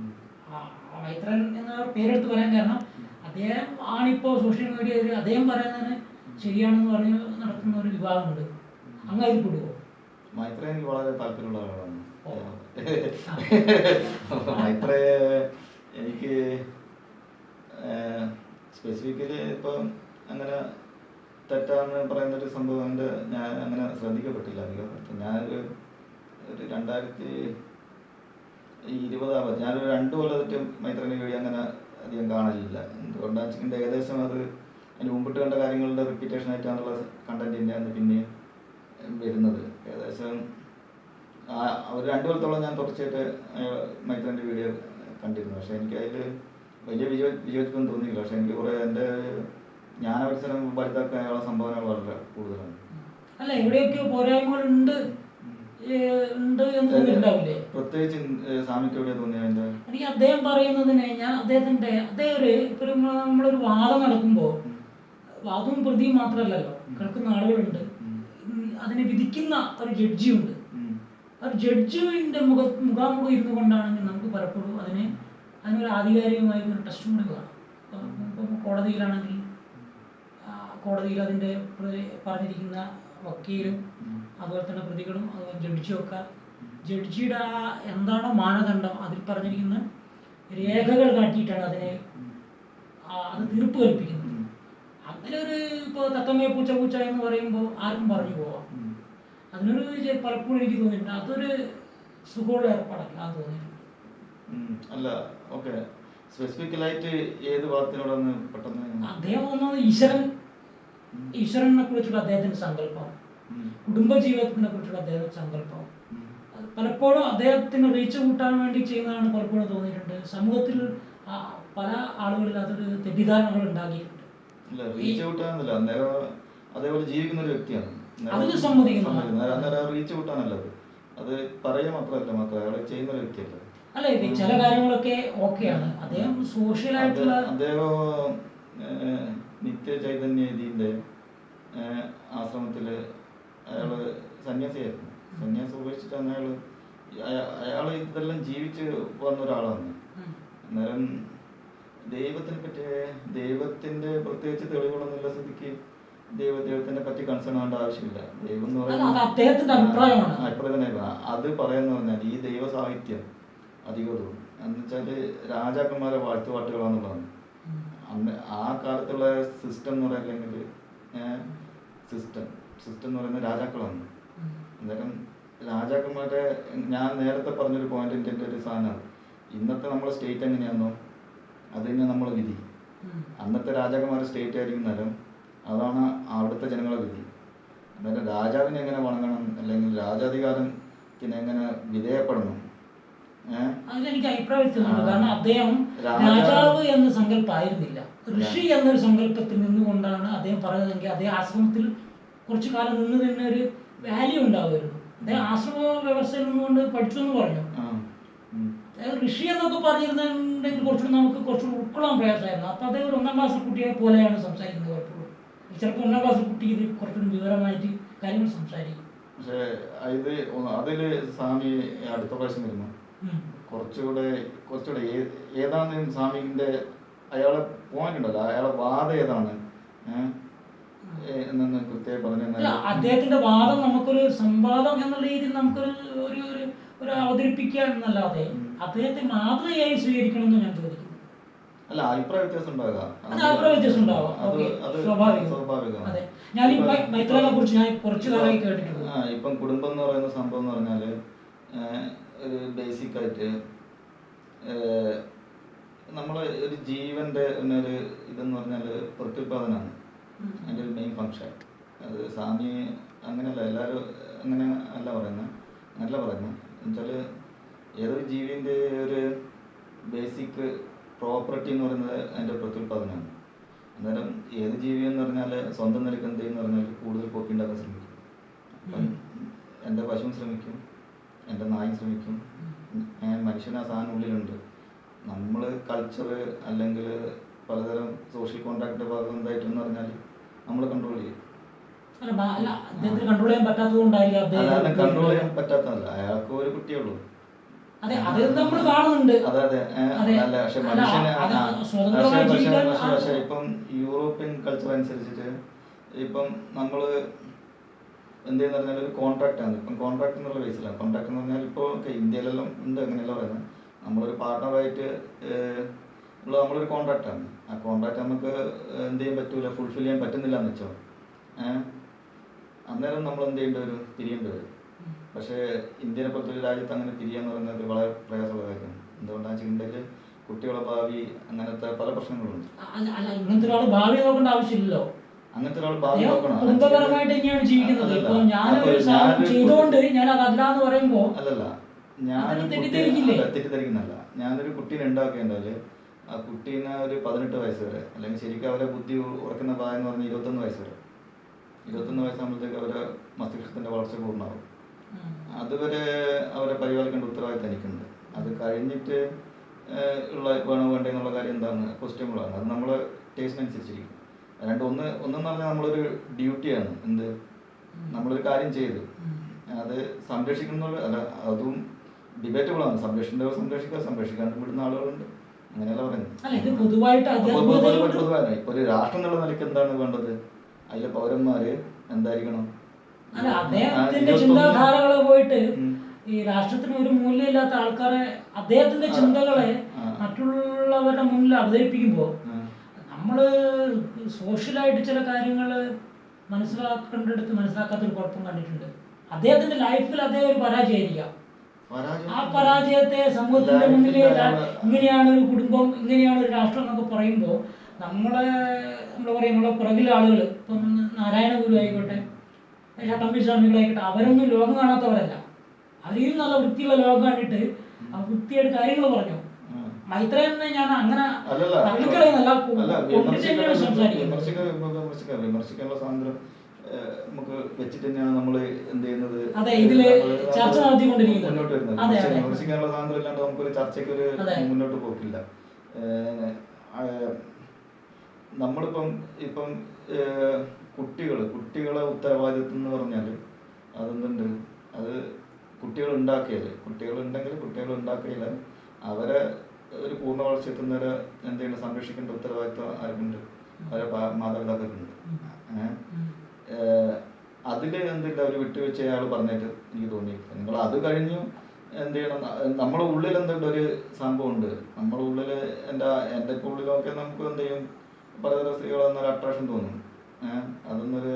B: മൈത്രൻ എന്ന പേരെടുത്ത് പറയാൻ കാരണം അദ്ദേഹം ആണിപ്പോൾ സോഷ്യൽ മീഡിയയിൽ അദ്ദേഹം പറയുന്നതിന് ശരിയാണെന്ന് പറഞ്ഞ് നടക്കുന്ന ഒരു വിഭാഗമുണ്ട്. അങ്ങ് അതിൽ പെടുവോ?
A: മൈത്രേ എനിക്ക് വളരെ താല്പര്യമുള്ള ആളാണ്.
B: ഓ.
A: മൈത്രേ എനിക്ക് സ്പെസിഫിക്കലി ഇപ്പം അങ്ങനെ തെറ്റാന്ന് പറയുന്നൊരു സംഭവം എൻ്റെ ഞാൻ അങ്ങനെ ശ്രദ്ധിക്കപ്പെട്ടില്ല അധികം. ഞാനൊരു 2020 ഞാനൊരു 2 കൊല്ലത്തെ മൈത്രേൻ്റെ വീഡിയോ അങ്ങനെ അധികം കാണലില്ല. എന്തുകൊണ്ടാണെന്ന് വെച്ചിട്ടുണ്ടെങ്കിൽ ഏകദേശം അത് അതിന് മുമ്പിട്ട് കണ്ട കാര്യങ്ങളുടെ റിപ്പീറ്റേഷൻ ആയിട്ടാണുള്ള കണ്ടന്റ് തന്നെയാണ് പിന്നെ വരുന്നത്. ഏകദേശം ഒരു 2 കൊല്ലത്തോളം ഞാൻ തുടർച്ചയായിട്ട് മൈത്രേൻ്റെ വീഡിയോ കണ്ടിരുന്നു. പക്ഷെ എനിക്ക് അതിൽ വലിയ വിജയിച്ചൊന്നും തോന്നിയില്ല. പക്ഷെ എനിക്ക് കുറേ എൻ്റെ ജ്ഞാനവത്സരം വലുതാക്കാൻ അയാളുടെ സംഭാവനകൾ വളരെ കൂടുതലാണ്.
B: അല്ല, എവിടെയൊക്കെയോ പോരായ്മകളുണ്ട് എന്ന് തോന്നിയിട്ടുണ്ടാവില്ലേ?
A: പ്രത്യേകിച്ച് സാമിക്ക് എവിടെയാ തോന്നിയ?
B: എനിക്ക് അദ്ദേഹം പറയുന്നതിന് ഞാൻ ഇപ്പൊ നമ്മളൊരു വാദം നടക്കുമ്പോൾ വാദവും പ്രതിയും മാത്രമല്ലല്ലോ, കേൾക്കുന്ന ആളുകളുണ്ട്, അതിനെ വിധിക്കുന്ന ഒരു ജഡ്ജിയുണ്ട്. ഒരു ജഡ്ജിന്റെ മുഖാമുഖം ഇരുന്നു കൊണ്ടാണെങ്കിൽ നമുക്ക് പലപ്പോഴും അതിനൊരു ആധികാരികമായ ഒരു ടെസ്റ്റും കൂടി വേണം. ഇപ്പം കോടതിയിലാണെങ്കിൽ കോടതിയിൽ അതിൻ്റെ പറഞ്ഞിരിക്കുന്ന വക്കീലും അതുപോലെ തന്നെ പ്രതികളും അതുപോലെ ജഡ്ജിയൊക്കെ ജഡ്ജിയുടെ എന്താണോ മാനദണ്ഡം അതിൽ പറഞ്ഞിരിക്കുന്ന രേഖകൾ കാട്ടിയിട്ടാണ് അത് തീർപ്പ് കൽപ്പിക്കുന്നത്. അങ്ങനെ ഒരു ഇപ്പോൾ തത്തമ്മയെ പൂച്ച എന്ന് പറയുമ്പോൾ ആർക്കും പറഞ്ഞു പോവാം. അതിനൊരു പലപ്പോഴും എനിക്ക് തോന്നിയിട്ടുണ്ട് അതൊരു സുഖമുള്ള ഏർപ്പാടല്ല അത് തോന്നിയിട്ടുണ്ട്.
A: അല്ല, ഓക്കെ, സ്പെസിഫിക്കലായിട്ട് ഏത് ഭാഗത്തിനോടാണ് പെട്ടെന്ന്
B: അദ്ദേഹം ഒന്നത് ഈശ്വരനെ കുറിച്ചുള്ള അദ്ദേഹത്തിന്റെ സങ്കല്പം, കുടുംബജീവിതത്തിനെ കുറിച്ചുള്ള അദ്ദേഹത്തിന്റെ സങ്കല്പം പലപ്പോഴും അദ്ദേഹത്തിന് റീച്ച് കൂട്ടാൻ വേണ്ടി ചെയ്യുന്നതാണ് പലപ്പോഴും തോന്നിയിട്ടുണ്ട്. സമൂഹത്തിൽ പല ആളുകളിൽ അതൊരു തെറ്റിദ്ധാരണകൾ ഉണ്ടാക്കിയിട്ടുണ്ട്.
A: റീച്ച് കൂട്ടാനല്ല, അതേപോലെ ജീവിക്കുന്ന ഒരു വ്യക്തിയാണ്.
B: അതിന് സമ്മതിക്കുന്നു.
A: റീച്ച് കൂട്ടാനല്ലത്, അത് പറയുക മാത്രമല്ല അയാൾ ചെയ്യുന്ന ഒരു വ്യക്തിയല്ല.
B: അല്ല, ചില കാര്യങ്ങളൊക്കെ ഓക്കെയാണ്. അദ്ദേഹം സോഷ്യലായിട്ടുള്ള
A: അദ്ദേഹം നിത്യ ചൈതന്യന്റെ ആശ്രമത്തില് അയാള് സന്യാസിയായിരുന്നു. സന്യാസം ഉപേക്ഷിച്ചിട്ടാണ് അയാള് ഇതെല്ലാം ജീവിച്ച് വന്ന ഒരാളാണ്. അന്നേരം ദൈവത്തിന്റെ പ്രത്യേകിച്ച് തെളിവുകളൊന്നുമില്ല സ്ഥിതിക്ക് ദൈവത്തിനെ പറ്റി കൺസേൺ ആവേണ്ട ആവശ്യമില്ല. ദൈവം എന്ന് പറയുന്നത് അത് പറയാന്ന് പറഞ്ഞാൽ ഈ ദൈവ സാഹിത്യം അധികവും എന്ന് വെച്ചാല് രാജാക്കന്മാരെ വാഴ്ത്തുപാട്ടുകളാന്നുള്ളതാണ്. അന്ന് ആ കാലത്തുള്ള സിസ്റ്റം എന്ന് പറയുന്നത് സിസ്റ്റം എന്ന് പറയുന്നത് രാജാക്കളാണ്. അന്നേരം രാജാക്കന്മാരെ ഞാൻ നേരത്തെ പറഞ്ഞൊരു പോയിന്റിന്റെ ഒരു സാധനമാണ്. ഇന്നത്തെ നമ്മളെ സ്റ്റേറ്റ് എങ്ങനെയാണോ അത് തന്നെ നമ്മളെ വിധി. അന്നത്തെ രാജാക്കന്മാരുടെ സ്റ്റേറ്റ് ആയിരിക്കും നേരം, അതാണ് അവിടുത്തെ ജനങ്ങളെ വിധി. അന്നേരം രാജാവിനെ എങ്ങനെ വണങ്ങണം അല്ലെങ്കിൽ രാജാധികാരത്തിന് എങ്ങനെ വിധേയപ്പെടണം
B: അതിലെനിക്ക് അഭിപ്രായ വ്യത്യാസമുണ്ട്. കാരണം അദ്ദേഹം രാജാവ് എന്ന സങ്കല്പമായിരുന്നില്ല, ഋഷി എന്നൊരു സങ്കല്പത്തിൽ നിന്നുകൊണ്ടാണ് അദ്ദേഹം പറഞ്ഞതെങ്കിൽ അദ്ദേഹം ആശ്രമത്തിൽ കുറച്ചു കാലം നിന്ന് തന്നെ ഒരു വാല്യൂ ഉണ്ടാവുമായിരുന്നു. അദ്ദേഹം ആശ്രമ വ്യവസ്ഥയിൽ നിന്നുകൊണ്ട് പഠിച്ചു എന്ന് പറഞ്ഞു. ഋഷി എന്നൊക്കെ പറഞ്ഞിരുന്നുണ്ടെങ്കിൽ കുറച്ചുകൂടി ഉൾക്കൊള്ളാൻ പ്രയാസമായിരുന്നു. അപ്പൊ അദ്ദേഹം ഒരു 1ാം ക്ലാസ് കുട്ടിയെ പോലെയാണ് സംസാരിക്കുന്നത്. പലപ്പോഴും ചിലപ്പോൾ 1ാം ക്ലാസ് കുട്ടി ഇത് കുറച്ചുകൂടി വിവരമായിട്ട് കാര്യങ്ങൾ സംസാരിക്കും.
A: പക്ഷേ അതില് സ്വാമി അടുത്ത പ്രാവശ്യം വരുന്നു കുറച്ചുകൂടെ ഏതാണ് സ്വാമിന്റെ അയാളെ പോയിന്റ് ഉണ്ടല്ലോ, അയാളെ വാദം ഏതാണ് എന്നു കൃത്യമായി പറഞ്ഞു.
B: അദ്ദേഹത്തിന്റെ വാദം നമുക്കൊരു സംവാദം എന്നുള്ള രീതിയിൽ നമുക്കൊരു അവതരിപ്പിക്കുക എന്നല്ലാതെ അദ്ദേഹത്തെ മാതൃകയായി സ്വീകരിക്കണം എന്ന് ഞാൻ ചോദിക്കുന്നു.
A: അല്ല, അഭിപ്രായ വ്യത്യാസം ഉണ്ടാകാം.
B: സ്വാഭാവികമാണ്. ഞാൻ ഈ മൈത്രേനെ കുറിച്ച് ഞാൻ കുറച്ചു കാലമായി കേട്ടിട്ടുണ്ട്.
A: ഇപ്പം കുടുംബം എന്ന് പറയുന്ന സംഭവം എന്ന് പറഞ്ഞാല് ഒരു ബേസിക് ആയിട്ട് നമ്മളെ ഒരു ജീവന്റെ ഒരു ഇതെന്ന് പറഞ്ഞാല് പ്രത്യുൽപാദനമാണ് അതിൻ്റെ ഒരു മെയിൻ ഫങ്ഷൻ. അത് സ്വാമി അങ്ങനെയല്ല, എല്ലാവരും അങ്ങനെ അല്ല പറയുന്നത്. എന്നുവെച്ചാല് ഏതൊരു ജീവിന്റെ ഒരു ബേസിക് പ്രോപ്പർട്ടി എന്ന് പറയുന്നത് അതിൻ്റെ പ്രത്യുൽപാദനമാണ്. അന്നേരം ഏത് ജീവി എന്ന് പറഞ്ഞാൽ സ്വന്തം നിലയ്ക്ക് എന്ത് എന്ന് പറഞ്ഞാൽ കൂടുതൽ കോപ്പി ഉണ്ടാക്കാൻ ശ്രമിക്കും. അപ്പം എൻ്റെ പശുവും ശ്രമിക്കും, എൻ്റെ നായും ശ്രമിക്കും, മനുഷ്യന് ആ സാധനം ഉള്ളിലുണ്ട്. നമ്മൾ കൾച്ചർ അല്ലെങ്കിൽ പലതരം സോഷ്യൽ കോൺടാക്ട് ഭാഗം എന്തായിട്ടെന്ന് പറഞ്ഞാൽ നമ്മൾ കൺട്രോൾ ചെയ്യും.
B: കൺട്രോൾ ചെയ്യാൻ
A: പറ്റാത്തതല്ല, അയാൾക്ക് ഒരു കുട്ടിയുള്ളൂ.
B: അതെ, നമ്മൾ കാണുന്നുണ്ട്.
A: പക്ഷെ ഇപ്പം യൂറോപ്യൻ കൾച്ചർ അനുസരിച്ചിട്ട് ഇപ്പം നമ്മൾ എന്തെന്ന് പറഞ്ഞാൽ ഒരു കോൺട്രാക്റ്റാണ്. ഇപ്പം കോൺട്രാക്ട് എന്നുള്ള ബേസിലാണ്. കോൺട്രാക്ട് എന്ന് പറഞ്ഞാൽ ഇപ്പോൾ ഇന്ത്യയിലെല്ലാം ഉണ്ട്, അങ്ങനെയല്ല പറയുന്നത്. നമ്മളൊരു പാർട്ട്ണറായിട്ട് ഉള്ള നമ്മളൊരു കോൺട്രാക്റ്റാണ്. ആ കോൺട്രാക്ട് നമുക്ക് എന്ത് ചെയ്യാൻ പറ്റൂല, ഫുൾഫിൽ ചെയ്യാൻ പറ്റുന്നില്ല എന്ന് വെച്ചോ, അന്നേരം നമ്മൾ എന്ത് ചെയ്യേണ്ടി വരും, പിരിയേണ്ടി വരും. പക്ഷേ ഇന്ത്യനെ പോലത്തെ ഒരു രാജ്യത്ത് അങ്ങനെ പിരിയാന്ന് പറയുന്നത് വളരെ പ്രയാസമുള്ള കാര്യമാണ്. എന്തുകൊണ്ടാണെന്ന് വെച്ചിട്ടുണ്ടെങ്കിൽ കുട്ടികളുടെ ഭാവി, അങ്ങനത്തെ പല പ്രശ്നങ്ങളുണ്ട്.
B: ഇങ്ങനത്തെ ഒരാൾ ഭാവി നോക്കേണ്ട ആവശ്യമില്ലല്ലോ.
A: അങ്ങനത്തെ ഒരാൾ ഭാവി നോക്കണം.
B: കുടുംബപരമായിട്ട് തന്നെയാണ് ജീവിക്കുന്നത്. ഇപ്പൊ ഞാനൊരു ചെയ്തുകൊണ്ട് ഞാൻ അതല്ല എന്ന് പറയുമ്പോ
A: അല്ലല്ല, ഞാൻ തെറ്റിദ്ധരിക്കുന്നല്ല. ഞാനൊരു കുട്ടീനെ ഉണ്ടാക്കേണ്ടത് ആ കുട്ടീനെ ഒരു 18 വയസ്സ് വരെ, അല്ലെങ്കിൽ ശരിക്കും അവരെ ബുദ്ധി ഉറക്കുന്ന പ്രായം എന്ന് പറഞ്ഞാൽ 21 വയസ്സ് വരെ. 21 വയസ്സാകുമ്പോഴത്തേക്ക് അവരെ മസ്തിഷ്കത്തിന്റെ വളർച്ച പൂർണ്ണമാവും. അതുവരെ അവരെ പരിപാലിക്കേണ്ട ഉത്തരവാദിത്തം എനിക്കുണ്ട്. അത് കഴിഞ്ഞിട്ട് ഉള്ള വേണോ വേണ്ടേ എന്നുള്ള കാര്യം എന്താണ് ക്വസ്റ്റ്യങ്ങളാണ്. അത് നമ്മളെ ടേസ്റ്റിനനുസരിച്ചിരിക്കും. ഒന്നെന്ന് പറഞ്ഞാൽ നമ്മളൊരു ഡ്യൂട്ടിയാണ്. എന്ത്, നമ്മളൊരു കാര്യം ചെയ്ത് അത് സംരക്ഷിക്കുന്ന അല്ല, അതും ഡിബേറ്റബിളാണ്. സംരക്ഷിക്കാൻ വിടുന്ന ആളുകളുണ്ട്, അങ്ങനെയല്ല പറയുന്നത്. പൊതുവായി ഇപ്പൊ ഒരു രാഷ്ട്രം എന്നുള്ള നിലയ്ക്ക് എന്താണ് വേണ്ടത്, അതിലെ പൗരന്മാര് എന്തായിരിക്കണം?
B: അല്ല, അദ്ദേഹത്തിന്റെ ചിന്താധാരകളെ പോയിട്ട് ഈ രാഷ്ട്രത്തിന് ഒരു മൂല്യമില്ലാത്ത ആൾക്കാരെ അദ്ദേഹത്തിന്റെ ചിന്തകളെ മറ്റുള്ളവരുടെ മുന്നിൽ അവതരിപ്പിക്കുമ്പോൾ നമ്മള് സോഷ്യലായിട്ട് ചില കാര്യങ്ങൾ മനസ്സിലാക്കേണ്ടടുത്ത് മനസ്സിലാക്കാത്തൊരു കുഴപ്പം കണ്ടിട്ടുണ്ട്. അദ്ദേഹത്തിന്റെ ലൈഫിൽ അദ്ദേഹം ഒരു പരാജയമായിരിക്കാം. ആ പരാജയത്തെ സമൂഹത്തിന്റെ മുന്നിൽ ഇങ്ങനെയാണ് ഒരു കുടുംബം, ഇങ്ങനെയാണ് ഒരു രാഷ്ട്രം എന്നൊക്കെ പറയുമ്പോൾ നമ്മളെ പുറകിലെ ആളുകൾ, ഇപ്പം നാരായണ ഗുരു ആയിക്കോട്ടെ, ചട്ടമ്പി സ്വാമികളായിക്കോട്ടെ, അവരൊന്നും ലോകം കാണാത്തവരല്ല. അവരെയും നല്ല വൃത്തിയുള്ള ലോകം കണ്ടിട്ട് ആ വൃത്തിയായിട്ട് കാര്യങ്ങൾ പറഞ്ഞു. മൈത്രേനെ ഞാൻ അങ്ങനെ തള്ളിക്കളയുന്നല്ല,
A: വിമർശിക്കാനുള്ള സ്വാതന്ത്ര്യം നമുക്ക് വെച്ചിട്ട് തന്നെയാണ് നമ്മൾ എന്ത് ചെയ്യുന്നത്,
B: ചർച്ച നടത്തിക്കൊണ്ടിരിക്കുന്നത്,
A: മുന്നോട്ട് വരുന്നത്. വിമർശിക്കാനുള്ള സ്വാതന്ത്ര്യം ഇല്ലാണ്ട് നമുക്കൊരു ചർച്ചയ്ക്ക് ഒരു മുന്നോട്ട് പോക്കില്ല. നമ്മളിപ്പം കുട്ടികളെ ഉത്തരവാദിത്വം എന്ന് പറഞ്ഞാൽ അതെന്തുണ്ട്, അത് കുട്ടികൾ ഉണ്ടാക്കിയാൽ അവരെ ഒരു പൂർണ്ണ വളർച്ച എത്തുന്നവരെ എന്ത് ചെയ്യണം, സംരക്ഷിക്കേണ്ട ഉത്തരവാദിത്വം ആർക്കുണ്ട്, അവരെ മാതാപിതാക്കൾക്കുണ്ട്. അതില് എന്തില്ല ഒരു വിട്ടുവീഴ്ച അയാൾ പറഞ്ഞിട്ട് എനിക്ക് തോന്നി. നിങ്ങൾ അത് കഴിഞ്ഞു എന്ത് ചെയ്യണം, നമ്മുടെ ഉള്ളിൽ എന്തുണ്ട് ഒരു സംഭവം ഉണ്ട്. നമ്മുടെ ഉള്ളില് എൻ്റെ ഇപ്പോൾ ഉള്ളിലൊക്കെ നമുക്ക് എന്ത് ചെയ്യും, പലതരം സ്ത്രീകളെന്നൊരു അട്രാക്ഷൻ തോന്നും. അതൊന്നൊരു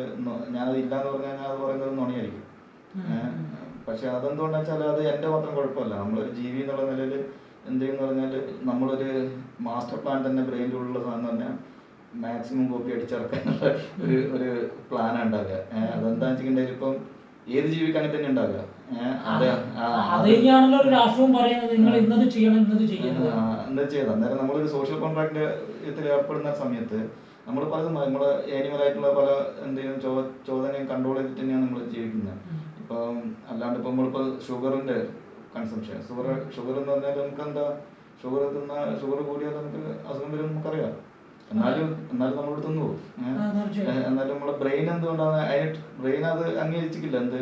A: ഞാനത് ഇല്ലാന്ന് പറഞ്ഞാൽ ഞാൻ അത് പറയുന്നത് നുണയായിരിക്കും. പക്ഷെ അതെന്തുകൊണ്ടാ വെച്ചാൽ അത് എൻ്റെ മാത്രം കുഴപ്പമല്ല. നമ്മളൊരു ജീവി എന്നുള്ള നിലയിൽ എന്ത് ചെയ്യുന്ന പറഞ്ഞാൽ നമ്മളൊരു മാസ്റ്റർ പ്ലാൻ തന്നെ ബ്രെയിനിലുള്ള സാധനം പറഞ്ഞാൽ മാക്സിമം കോപ്പി അടിച്ചിറക്കാനുള്ള ഒരു പ്ലാനാണ് ഉണ്ടാകുക. അതെന്താ വെച്ചിട്ടുണ്ടെങ്കിൽ ഇപ്പം ഏത് ജീവിക്ക് അങ്ങനെ തന്നെ ഉണ്ടാകുക. എന്താ ചെയ്തത് അന്നേരം നമ്മളൊരു സോഷ്യൽ കോൺട്രാക്ട് ഇതിൽ ഏർപ്പെടുന്ന സമയത്ത് നമ്മൾ പലതും നമ്മളെ ആനിമലായിട്ടുള്ള പല എന്തെങ്കിലും ചോദനയും കൺട്രോൾ ചെയ്തിട്ട് തന്നെയാണ് നമ്മൾ ജീവിക്കുന്നത്. ഇപ്പം അല്ലാണ്ട് ഇപ്പം നമ്മളിപ്പോൾ ഷുഗറിന്റെ കൺസംഷൻ, ഷുഗർ എന്ന് പറഞ്ഞാൽ നമുക്ക് എന്താ, ഷുഗർ കൂടിയാൽ നമുക്ക് അസുഖം വരും നമുക്കറിയാം. എന്നാലും നമ്മൾ തിന്നു പോകും. എന്നാലും നമ്മളെ ബ്രെയിൻ എന്തുകൊണ്ടാണ് ബ്രെയിൻ അത് അംഗീകരിച്ചിട്ടില്ല, എന്ത്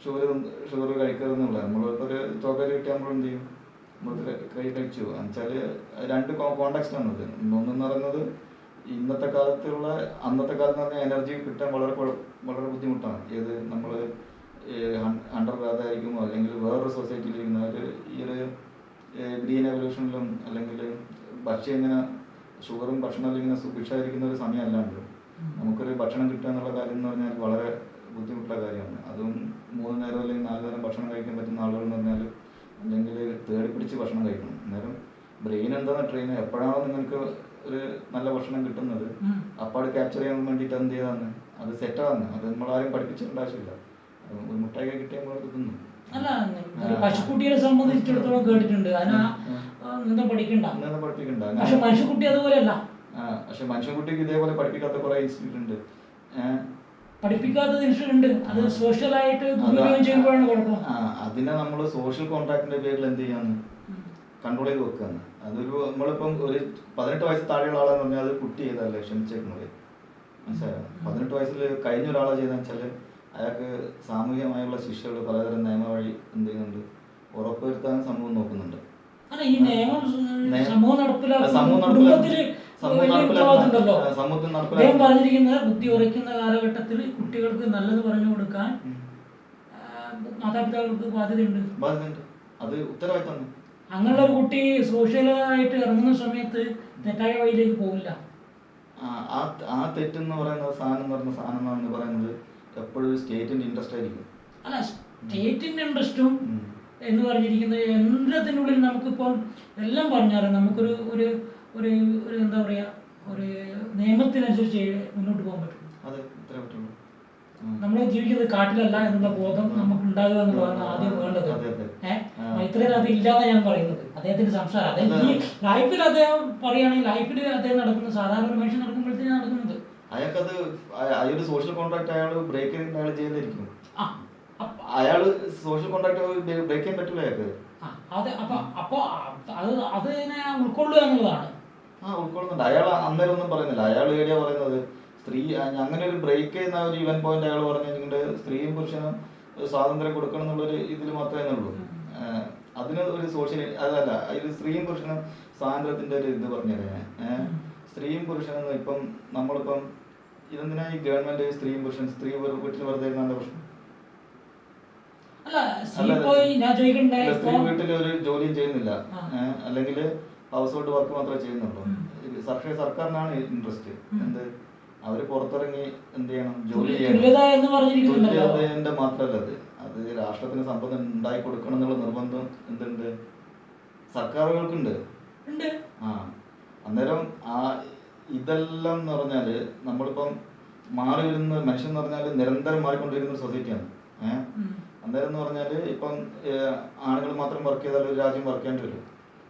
A: ഷുഗർ കഴിക്കരുതെന്നുള്ള. നമ്മളിപ്പോൾ ഒരു ചോക്ലേറ്റ് കിട്ടിയാൽ നമ്മൾ എന്ത് ചെയ്യും, നമ്മൾ കഴിച്ചു. എന്നുവെച്ചാൽ രണ്ട് കോണ്ടാക്സ്റ്റ് ആണത്. ഒന്നെന്ന് പറയുന്നത് അന്നത്തെ കാലത്ത് പറഞ്ഞാൽ എനർജി കിട്ടാൻ വളരെ ബുദ്ധിമുട്ടാണ്. ഏത് നമ്മൾ അണ്ടർ ആയിരിക്കുമോ അല്ലെങ്കിൽ വേറൊരു സൊസൈറ്റിയിൽ ഇരിക്കുന്നവർ ഈ ഒരു ഗ്രീൻ എവല്യൂഷനിലും അല്ലെങ്കിൽ ഇങ്ങനെ ഷുഗറും ഭക്ഷണം ഇങ്ങനെ സുഭിക്ഷമായിരിക്കുന്ന ഒരു സമയം അല്ലാണ്ട് നമുക്കൊരു ഭക്ഷണം കിട്ടുക എന്നുള്ള കാര്യം എന്ന് പറഞ്ഞാൽ വളരെ ബുദ്ധിമുട്ടുള്ള കാര്യമാണ്. അതും 3 നേരം അല്ലെങ്കിൽ 4 നേരം ഭക്ഷണം കഴിക്കാൻ പറ്റുന്ന ആളുകൾ എന്ന് പറഞ്ഞാൽ അല്ലെങ്കിൽ തേടി പിടിച്ച് ഭക്ഷണം കഴിക്കണം. അന്നേരം ബ്രെയിൻ എന്താണ് ട്രെയിൻ, എപ്പോഴാണോ നിങ്ങൾക്ക് ഒരു നല്ല ഭക്ഷണം കിട്ടുന്നത് അപ്പാട് ക്യാപ്ചർ ചെയ്യാൻ വേണ്ടിയിട്ട് എന്ത് ചെയ്താണ്, അത് സെറ്റാണ്. അത് നമ്മളാരും പഠിപ്പിച്ചിട്ടുണ്ട് ആവശ്യമില്ല. ഒരു മുട്ടായി കിട്ടിയാൽ നമ്മൾ തിന്നു.
B: അല്ല, പശുക്കുട്ടിയെ സംബന്ധിച്ചിടത്തോളം കേട്ടിട്ടുണ്ട് പഠിക്കണ്ട. പക്ഷെ മനുഷ്യക്കുട്ടി അതുപോലെയല്ല.
A: പക്ഷെ മനുഷ്യക്കുട്ടിക്ക് ഇതേപോലെ പഠിപ്പിക്കാത്ത കുറെ ഇൻസ്റ്റിറ്റ്യൂട്ട് ഉണ്ട്.
B: പഠിപ്പിക്കാത്ത ഇൻസ്റ്റിറ്റ്യൂട്ട് ഉണ്ട്. അത് സോഷ്യലായിട്ട് ചെയ്യുമ്പോഴാണ് കുഴപ്പം.
A: അതിനെ നമ്മൾ സോഷ്യൽ കോൺട്രാക്ടിന്റെ പേരിൽ എന്ത് ചെയ്യാന്ന് കൺട്രോൾ ചെയ്ത് വെക്കാന്ന്. അതൊരു നമ്മളിപ്പം ഒരു 18 വയസ്സ് താഴെയുള്ള ആളെന്ന് പറഞ്ഞാൽ അത് കുട്ടി ചെയ്തല്ലേ ക്ഷമിച്ചേക്കുന്നത്, മനസ്സിലായോ? 18 വയസ്സിൽ കഴിഞ്ഞ ഒരാളെ ചെയ്തെന്ന് വെച്ചാൽ അയാൾക്ക് സാമൂഹികമായുള്ള ശിക്ഷകൾ പലതരം നിയമ വഴി എന്ത് ചെയ്യുന്നുണ്ട്, ഉറപ്പുവരുത്താൻ സമൂഹം നോക്കുന്നുണ്ട്. സമൂഹം
B: ഉത്തരവാദിത്തമുണ്ടല്ലോ.
A: സമൂഹത്തിൽ
B: അദ്ദേഹം പറഞ്ഞിരിക്കുന്നത് ബുദ്ധി ഉറയ്ക്കുന്ന കാലഘട്ടത്തിൽ കുട്ടികൾക്ക് നല്ലത് പറഞ്ഞു കൊടുക്കാൻ മാതാപിതാക്കൾക്ക് ബാധ്യതയുണ്ട്.
A: അത് ഉത്തരവാദിത്തമാണ്.
B: അങ്ങനെയുള്ള ഒരു കുട്ടി സോഷ്യലായിട്ട് ഇറങ്ങുന്ന സമയത്ത് തെറ്റായ വഴിയിലേക്ക് പോകില്ല.
A: ആ തെറ്റെന്ന് പറയുന്നത് സാധനം എന്ന് പറയുന്നത് എപ്പോഴും സ്റ്റേറ്റിന്റെ ഇൻട്രസ്റ്റ് ആയിരിക്കും.
B: അല്ല, സ്റ്റേറ്റിന്റെ ഇൻട്രസ്റ്റും എന്ന് പറഞ്ഞിരിക്കുന്നത് എല്ലാത്തിനുള്ളിൽ നമുക്കിപ്പം എല്ലാം പറഞ്ഞാലും നമുക്കൊരു ഒരു ഒരു ഒരു എന്താ പറയാ, ഒരു നിയമത്തിനനുസരിച്ച് മുന്നോട്ട് പോകാൻ പറ്റും. നമ്മൾ ജീവിക്കുന്നത് കാട്ടിലല്ല എന്നുള്ള ബോധം നമുക്ക് ഉണ്ടാകുക എന്നുള്ളതാണ് ആദ്യം വേണ്ടത്. മൈത്രേയൻ അത് ഇല്ലാതെ ഞാൻ പറയുന്നത് അദ്ദേഹത്തിന്റെ സംസാരം. അദ്ദേഹം ഈ ലൈഫിൽ അദ്ദേഹം പറയുകയാണെങ്കിൽ ലൈഫിൽ അദ്ദേഹം നടക്കുന്നത് സാധാരണ ഒരു മനുഷ്യൻ നടക്കുമ്പോഴത്തേക്ക് നടക്കുന്നത്
A: അയാൾക്കത് അയാളുടെ സോഷ്യൽ കോൺട്രാക്ട് അയാൾ ബ്രേക്ക് ചെയ്ത് അയാൾ ചെയ്തിരിക്കും. അയാള് സോഷ്യൽ കോൺട്രാക്ട് ബ്രേക്ക് ചെയ്യാൻ പറ്റില്ല അയാൾക്ക്.
B: അതെ, അപ്പൊ അതിനെ ഉൾക്കൊള്ളുക എന്നുള്ളതാണ്.
A: ഉൾക്കൊള്ളുന്നുണ്ട്. അയാൾ അന്നേരം ഒന്നും പറയുന്നില്ല. അയാൾ എവിടെയാ പറയുന്നത്, സ്ത്രീ അങ്ങനെ ഒരു ബ്രേക്ക് ചെയ്യുന്ന ഒരു ഇവൻ പോയിന്റ് അയാൾ പറഞ്ഞിട്ടുണ്ട്, സ്ത്രീയും പുരുഷനും സ്വാതന്ത്ര്യം കൊടുക്കണം എന്നുള്ളൊരു ഇതിൽ മാത്രമേ ഉള്ളൂ. അതിന് ഒരു സോഷ്യൽ അതല്ല, ഇത് സ്ത്രീയും പുരുഷനും സ്വാതന്ത്ര്യത്തിന്റെ ഒരു ഇത് പറഞ്ഞുതരാൻ. സ്ത്രീയും പുരുഷനും ഇപ്പം നമ്മളിപ്പം ഇതെന്തിനാ ഈ ഗവൺമെന്റ് സ്ത്രീയും പുരുഷനും സ്ത്രീ വീട്ടിൽ വെറുതെ ഇരുന്ന പ്രശ്നം? സ്ത്രീ വീട്ടിൽ ഒരു ജോലിയും ചെയ്യുന്നില്ല, അല്ലെങ്കിൽ ഹൗസ് ഹോൾഡ് വർക്ക് മാത്രമേ ചെയ്യുന്നുള്ളൂ. സർക്കാരിനാണ് ഇൻട്രസ്റ്റ് എന്ത്, അവര് പുറത്തിറങ്ങി എന്ത് ചെയ്യണം, ജോലി ചെയ്യണം. തുല്യതയുടെ മാത്രമല്ല അത് രാഷ്ട്രത്തിന് സമ്പത്ത് ഉണ്ടായി കൊടുക്കണം എന്നുള്ള നിർബന്ധം എന്തുണ്ട്, സർക്കാരുകൾക്കുണ്ട്. അന്നേരം ഇതെല്ലാം എന്ന് പറഞ്ഞാല് നമ്മളിപ്പം മാറി വരുന്ന മനുഷ്യൻ എന്ന് പറഞ്ഞാല് നിരന്തരം മാറിക്കൊണ്ടിരിക്കുന്ന ഒരു സൊസൈറ്റിയാണ്. അന്നേരം എന്ന് പറഞ്ഞാല് ഇപ്പം ആണുങ്ങൾ മാത്രം വർക്ക് ചെയ്താൽ ഒരു രാജ്യം വർക്ക് ചെയ്യേണ്ടി വരും.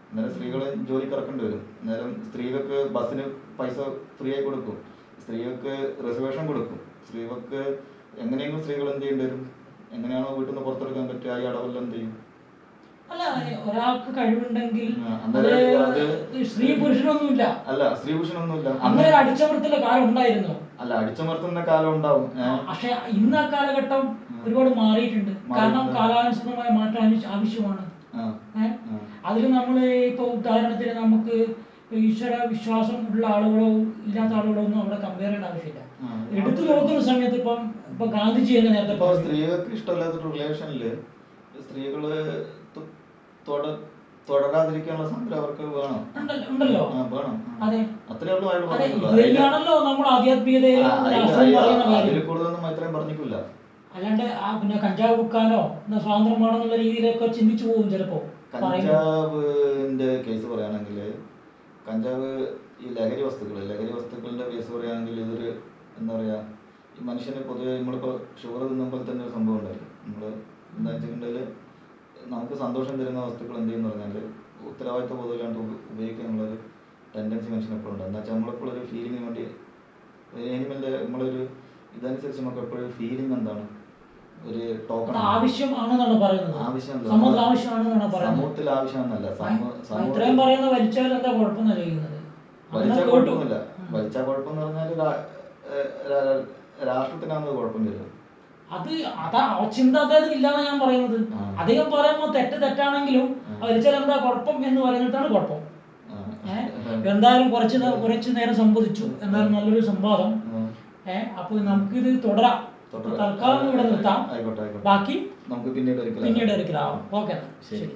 A: അന്നേരം സ്ത്രീകളെ ജോലിക്ക് ഇറക്കേണ്ടി വരും. അന്നേരം സ്ത്രീകൾക്ക് ബസ്സിന് പൈസ ഫ്രീ ആയി കൊടുക്കും, സ്ത്രീകൾക്ക് റിസർവേഷൻ കൊടുക്കും, സ്ത്രീകൾക്ക് എങ്ങനെയെങ്കിലും സ്ത്രീകൾ എന്ത് ചെയ്യേണ്ടി വരും, എങ്ങനെയാണോ വീട്ടിൽ നിന്ന് പുറത്തെടുക്കാൻ പറ്റുക ഈ അടവെല്ലാം എന്ത് ചെയ്യും.
B: അല്ല, ഒരാൾക്ക് കഴിവുണ്ടെങ്കിൽ സ്ത്രീ പുരുഷനൊന്നുമില്ല.
A: അല്ല, സ്ത്രീ പുരുഷനൊന്നുമില്ല.
B: അങ്ങനെ അടിച്ചമർത്തുന്ന കാലം ഉണ്ടായിരുന്നു.
A: അല്ല, അടിച്ചമർത്തുന്ന കാലം ഉണ്ടാവും.
B: പക്ഷെ ഇന്ന് ആ കാലഘട്ടം ഒരുപാട് മാറിയിട്ടുണ്ട്. കാരണം കാലാനുസൃതമായ മാറ്റം ആവശ്യമാണ്. അതിൽ നമ്മൾ ഇപ്പൊ ഉദാഹരണത്തിന് നമുക്ക് ഈശ്വര വിശ്വാസം ഉള്ള ആളുകളോ ഇല്ലാത്ത ആളുകളോ ഒന്നും അവിടെ കമ്പയർ ചെയ്യേണ്ട ആവശ്യമില്ല. എടുത്തു നോക്കുന്ന സമയത്ത് ഇപ്പൊ ഗാന്ധിജി തന്നെ നേരത്തെ
A: സ്ത്രീകൾക്ക് ഇഷ്ടമല്ലാത്ത റിലേഷനില് സ്ത്രീകള് തുടരാതിരിക്കാനുള്ള സമരം അവർക്ക് വേണം,
B: ഉണ്ടല്ലോ.
A: വേണം.
B: അതെ,
A: അത്രേ ഉള്ളൂ.
B: ഇതാണല്ലോ നമ്മൾ ആധ്യാത്മികതയിൽ
A: കൂടുതലൊന്നും ഇത്രയും പറഞ്ഞിട്ടില്ല.
B: അല്ലാണ്ട് പിന്നെ കഞ്ചാവ് വിൽക്കാനോ സ്വാതന്ത്ര്യം വേണമെന്നുള്ള രീതിയിലൊക്കെ ചിന്തിച്ചു പോകും ചിലപ്പോ.
A: കഞ്ചാവിന്റെ കേസ് പറയുകയാണെങ്കിൽ, കഞ്ചാവ് ഈ ലഹരി വസ്തുക്കളുടെ കേസ് പറയുകയാണെങ്കിൽ ഇതൊരു എന്താ പറയാ, ഈ മനുഷ്യന് പൊതുവെ നമ്മളിപ്പോ ഷുഗർ തിന്നുമ്പോൾ തന്നെ ഒരു സംഭവം ഉണ്ടായി. നമ്മള് എന്താ വെച്ചിട്ടുണ്ടെങ്കിൽ നമുക്ക് സന്തോഷം തരുന്ന വസ്തുക്കൾ എന്ത് ചെയ്യുന്ന പറഞ്ഞാൽ ഉത്തരവാദിത്വ ബോധമില്ലാണ്ട് ഉപയോഗിക്കാനുള്ളൊരു ടെൻഡൻസി മനുഷ്യന് എപ്പോഴും ഉണ്ട്. എന്താ വെച്ചാൽ നമ്മളെപ്പോഴും ഒരു ഫീലിങ്ങിന് വേണ്ടി എനിമലിന്റെ നമ്മളൊരു ഇതനുസരിച്ച് നമുക്ക് എപ്പോഴും ഫീലിംഗ് എന്താണ്, ഒരു ടോക്കൺ
B: ആവശ്യമാണെന്നാണ് പറയുന്നത്.
A: സമൂഹത്തിൽ ആവശ്യമെന്നല്ല,
B: വലിച്ചാൽ
A: കുഴപ്പമൊന്നുമില്ല. വലിച്ചാൽ കുഴപ്പമെന്ന് പറഞ്ഞാൽ രാഷ്ട്രത്തിനാണ് കുഴപ്പം വരിക.
B: അതാ ചിന്ത അദ്ദേഹത്തിന് ഇല്ലാന്ന് ഞാൻ പറയുന്നത്. അദ്ദേഹം പറയുമ്പോൾ തെറ്റാണെങ്കിലും വലിച്ചാൽ എന്താ കുഴപ്പം എന്ന് പറയുന്നിടത്താണ് കുഴപ്പം. എന്തായാലും കുറച്ചു നേരം സംവദിച്ചു, എന്തായാലും നല്ലൊരു സംവാദം. അപ്പൊ നമുക്കിത് തുടരാം. തൽക്കാലം ഇവിടെ നിർത്താം. ബാക്കി
A: നമുക്ക് പിന്നീട്
B: ഒരിക്കലാവും. ഓക്കെ, ശരി.